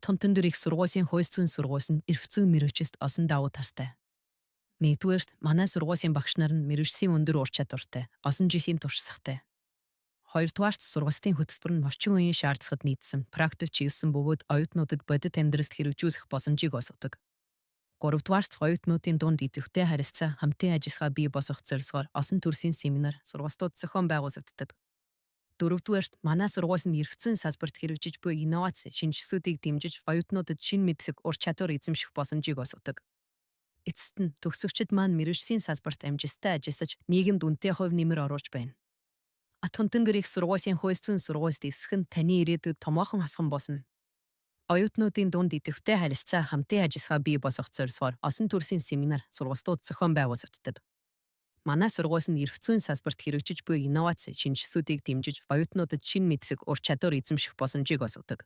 Тонтон дөр их сургуулийн хойс зүйн сургууль нь эрх зүйн мэрэгчэст осон давуу тастай. Нэгдүгээрт манай сургуулийн багш нар нь мэрэгчсийн өндөр ур чадвартай, осон жилийн туршлагатай. Хоёрдугаарт сургуулийн хөтөлбөр нь орчин үеийн шаардлагад нийцсэн, практик чиглэсэн бөгөөд оюутнуудад бодит амьдралд хэрэгжүүлэх боломжийг олгодог. Гуравдугаарт оюутнуудын дунд идэвхтэй харилцаа, хамтын ажиллагаа бий болгох зорилгоор осон төрлийн семинар, сургалтууд зохион байгуулагддаг. Дөрөвдүгээрт манай сургууль нь эрх зүйн салбарт хэрэгжиж буй инновац, шинжилсүүдийг дэмжиж оюутнуудад шинэ мэдлэг, ур чадвар эзэмших боломжийг олгодог. Эцэст нь төгсөгчид маань мэрэгжлийн салбарт амжилттай ажиллаж, нийгэмд үнэтэй хувь нэмэр оруулж байна. Тонтон их сургуулийн хойс зүйн сургуульд эсэх нь таны ирээдүйд томоохон хасхан болно. Оюутнуудын дунд идэвхтэй харилцаа, хамтын ажиллагаа бий болгох зорилгоор осон төрлийн семинар, сургалтууд зохион байгуулагддаг. Манай сургууль нь эрх зүйн салбарт хэрэгжиж буй инновац, шинжилсүүдийг дэмжиж оюутнуудад шинэ мэдлэг, ур чадвар эзэмших боломжийг олгодог.